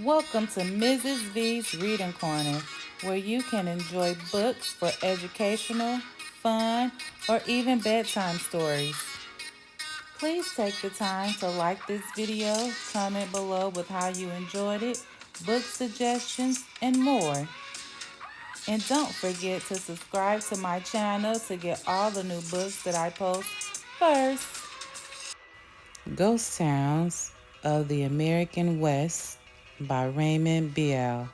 Welcome to Mrs. V's Reading Corner, where you can enjoy books for educational, fun, or even bedtime stories. Please take the time to like this video, comment below with how you enjoyed it, book suggestions, and more. And don't forget to subscribe to my channel to get all the new books that I post first. Ghost Towns of the American West by Raymond Bial.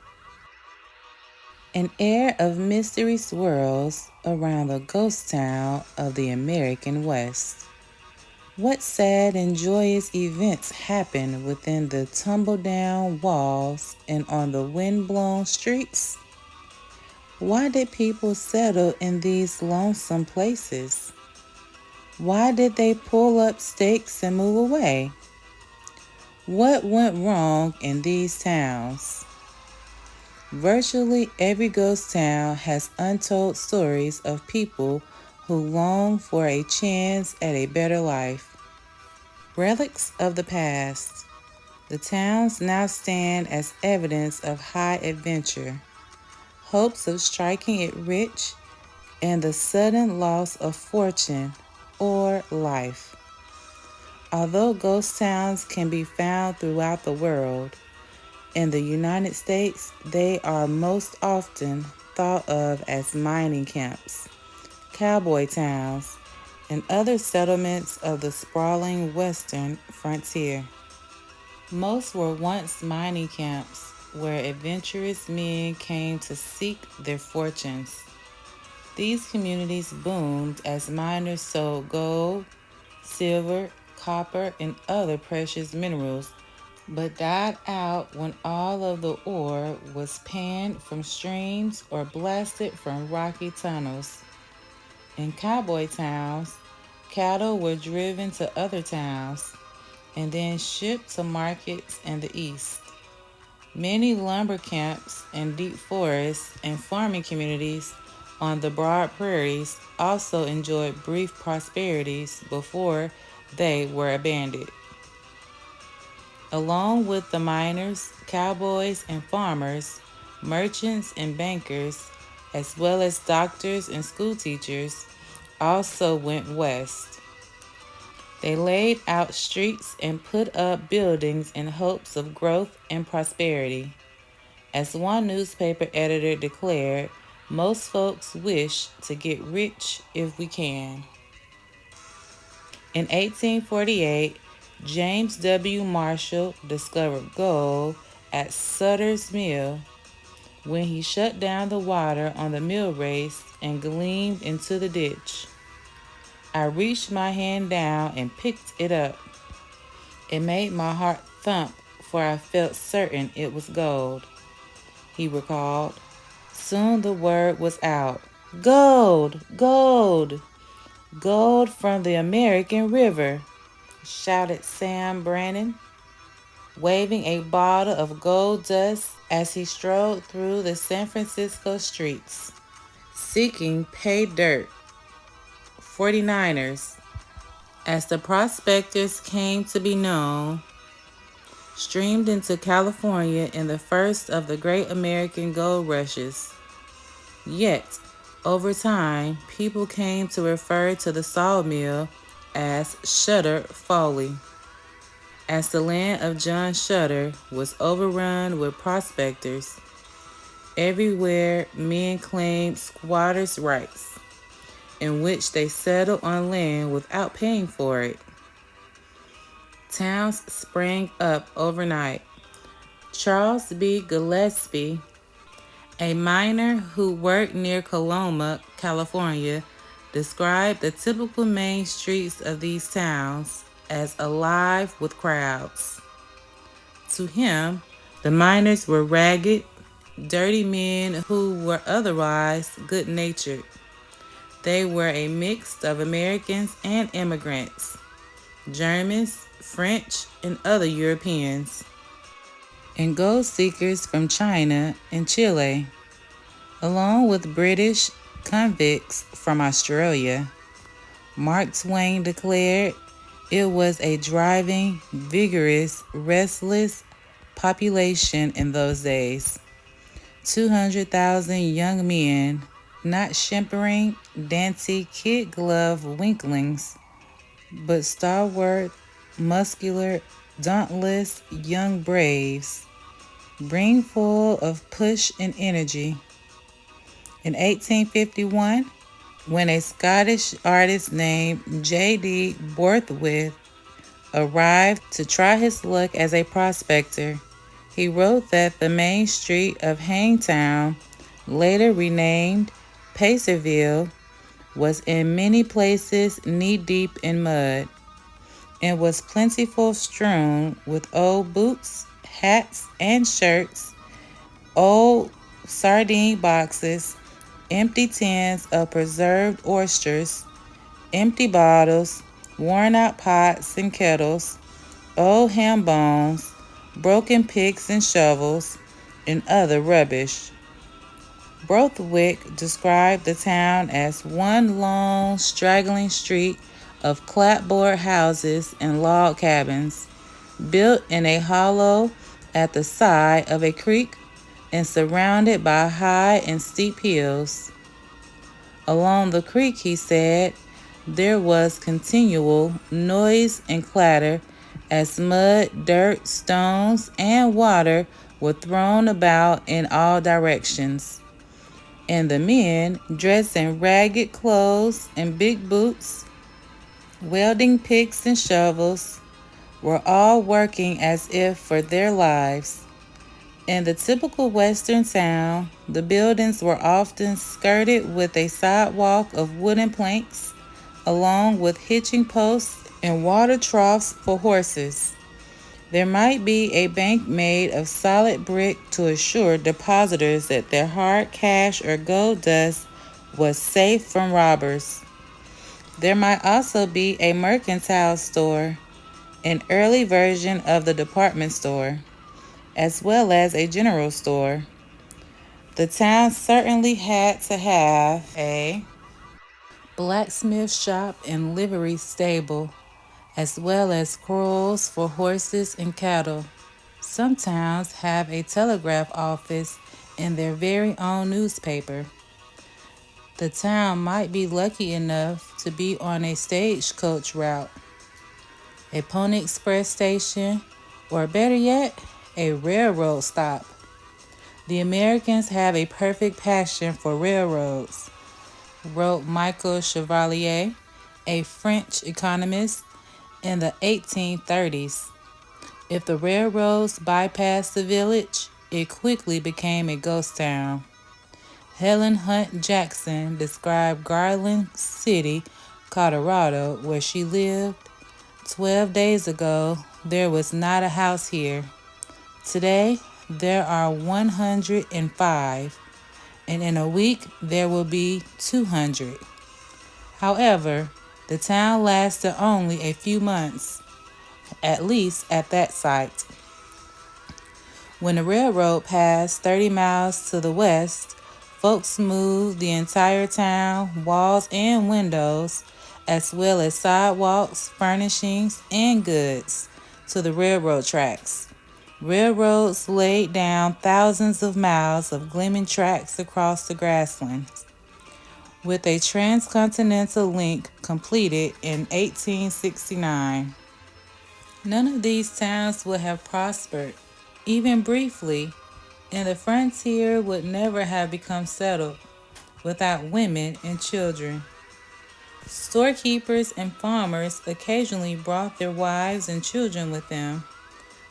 An air of mystery swirls around the ghost town of the American West. What sad and joyous events happen within the tumble-down walls and on the wind-blown streets? Why did people settle in these lonesome places? Why did they pull up stakes and move away? What went wrong in these towns? Virtually every ghost town has untold stories of people who long for a chance at a better life. Relics of the past. The towns now stand as evidence of high adventure, hopes of striking it rich, and the sudden loss of fortune or life. Although ghost towns can be found throughout the world, in the United States, they are most often thought of as mining camps, cowboy towns, and other settlements of the sprawling western frontier. Most were once mining camps where adventurous men came to seek their fortunes. These communities boomed as miners sold gold, silver, copper, and other precious minerals, but died out when all of the ore was panned from streams or blasted from rocky tunnels. In cowboy towns, cattle were driven to other towns and then shipped to markets in the east. Many lumber camps and deep forests and farming communities on the broad prairies also enjoyed brief prosperities before they were abandoned. Along with the miners, cowboys, and farmers, merchants and bankers, as well as doctors and school teachers, also went west. They laid out streets and put up buildings in hopes of growth and prosperity. As one newspaper editor declared, most folks wish to get rich if we can. In 1848, James W. Marshall discovered gold at Sutter's Mill when he shut down the water on the mill race and gleamed into the ditch. I reached my hand down and picked it up. It made my heart thump, for I felt certain it was gold, he recalled. Soon the word was out. Gold! Gold! Gold from the American River, shouted Sam Brannan, waving a bottle of gold dust as he strode through the San Francisco streets, seeking pay dirt. 49ers, as the prospectors came to be known, streamed into California in the first of the great American gold rushes. Yet, over time, people came to refer to the sawmill as Shutter Folly, as the land of John Shutter was overrun with prospectors. Everywhere men claimed squatters' rights, in which they settled on land without paying for it. Towns sprang up overnight. Charles B. Gillespie, a miner who worked near Coloma, California, described the typical main streets of these towns as alive with crowds. To him, the miners were ragged, dirty men who were otherwise good-natured. They were a mix of Americans and immigrants, Germans, French, and other Europeans, and gold seekers from China and Chile, along with British convicts from Australia. Mark Twain declared it was a driving, vigorous, restless, population in those days. 200,000 young men, not shimpering, dainty, kid glove winklings, but stalwart, muscular, dauntless young braves, brimful of push and energy. In 1851, when a Scottish artist named J.D. Borthwith arrived to try his luck as a prospector, he wrote that the main street of Hangtown, later renamed Pacerville, was in many places knee-deep in mud and was plentiful strewn with old boots, hats, and shirts, old sardine boxes, empty tins of preserved oysters, empty bottles, worn out pots and kettles, old ham bones, broken picks and shovels, and other rubbish. Borthwick described the town as one long, straggling street of clapboard houses and log cabins, built in a hollow at the side of a creek and surrounded by high and steep hills. Along the creek, he said, there was continual noise and clatter as mud, dirt, stones, and water were thrown about in all directions. And the men, dressed in ragged clothes and big boots, wielding picks and shovels, were all working as if for their lives. In the typical Western town, the buildings were often skirted with a sidewalk of wooden planks, along with hitching posts and water troughs for horses. There might be a bank made of solid brick to assure depositors that their hard cash or gold dust was safe from robbers. There might also be a mercantile store, an early version of the department store, as well as a general store. The town certainly had to have a blacksmith shop and livery stable, as well as corrals for horses and cattle. Some towns have a telegraph office and their very own newspaper. The town might be lucky enough to be on a stagecoach route, a pony express station, or better yet, a railroad stop. The Americans have a perfect passion for railroads, wrote Michael Chevalier, a French economist, in the 1830s. If the railroads bypassed the village, it quickly became a ghost town. Helen Hunt Jackson described Garland City, Colorado, where she lived. 12 days ago, there was not a house here. Today, there are 105, and in a week, there will be 200. However, the town lasted only a few months, at least at that site. When the railroad passed 30 miles to the west, folks moved the entire town, walls and windows, as well as sidewalks, furnishings, and goods, to the railroad tracks. Railroads laid down thousands of miles of gleaming tracks across the grasslands, with a transcontinental link completed in 1869. None of these towns would have prospered, even briefly, and the frontier would never have become settled without women and children. Storekeepers and farmers occasionally brought their wives and children with them,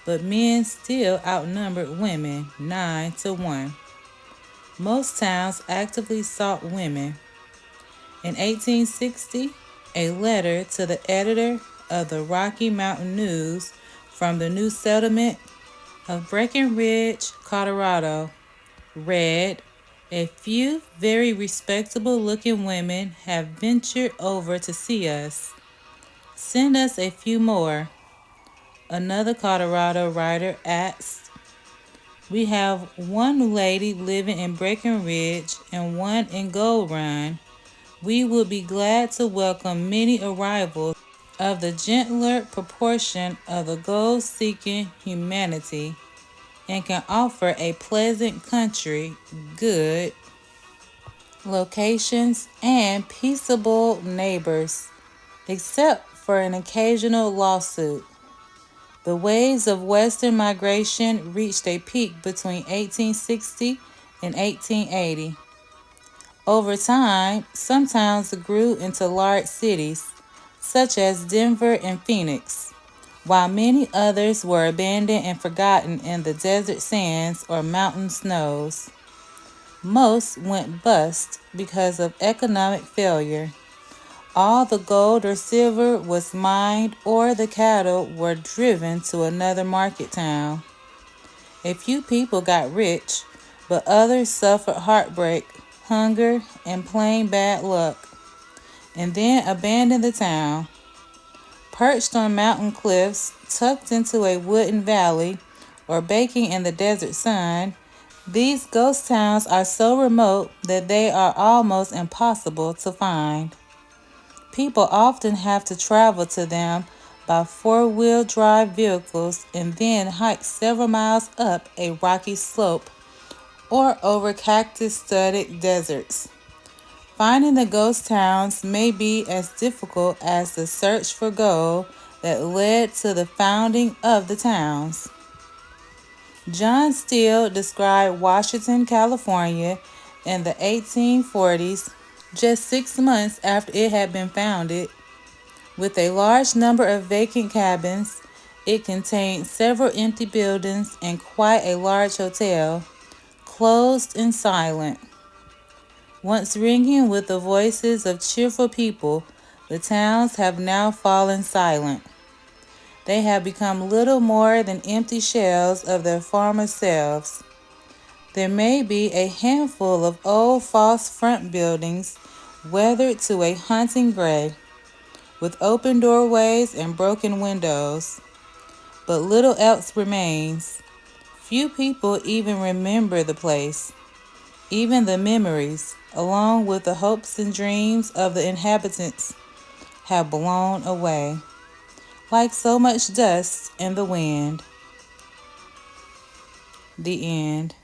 but men still outnumbered women 9-1. Most towns actively sought women. In 1860, a letter to the editor of the Rocky Mountain News from the new settlement of Breckenridge, Colorado, read, "A few very respectable looking women have ventured over to see us. Send us a few more." Another Colorado writer asked, "We have one lady living in Breckenridge and one in Gold Run. We will be glad to welcome many arrivals of the gentler proportion of the gold-seeking humanity." and can offer a pleasant country, good locations, and peaceable neighbors, except for an occasional lawsuit. The waves of Western migration reached a peak between 1860 and 1880. Over time, some towns grew into large cities, such as Denver and Phoenix, while many others were abandoned and forgotten in the desert sands or mountain snows. Most went bust because of economic failure. All the gold or silver was mined or the cattle were driven to another market town. A few people got rich, but others suffered heartbreak, hunger, and plain bad luck, and then abandoned the town. Perched on mountain cliffs, tucked into a wooden valley, or baking in the desert sun, these ghost towns are so remote that they are almost impossible to find. People often have to travel to them by four-wheel drive vehicles and then hike several miles up a rocky slope or over cactus-studded deserts. Finding the ghost towns may be as difficult as the search for gold that led to the founding of the towns. John Steele described Washington, California in the 1840s, just 6 months after it had been founded, with a large number of vacant cabins. It contained several empty buildings and quite a large hotel, closed and silent. Once ringing with the voices of cheerful people, the towns have now fallen silent. They have become little more than empty shells of their former selves. There may be a handful of old false front buildings, weathered to a haunting gray, with open doorways and broken windows. But little else remains. Few people even remember the place. Even the memories, along with the hopes and dreams of the inhabitants, have blown away, like so much dust in the wind. The end.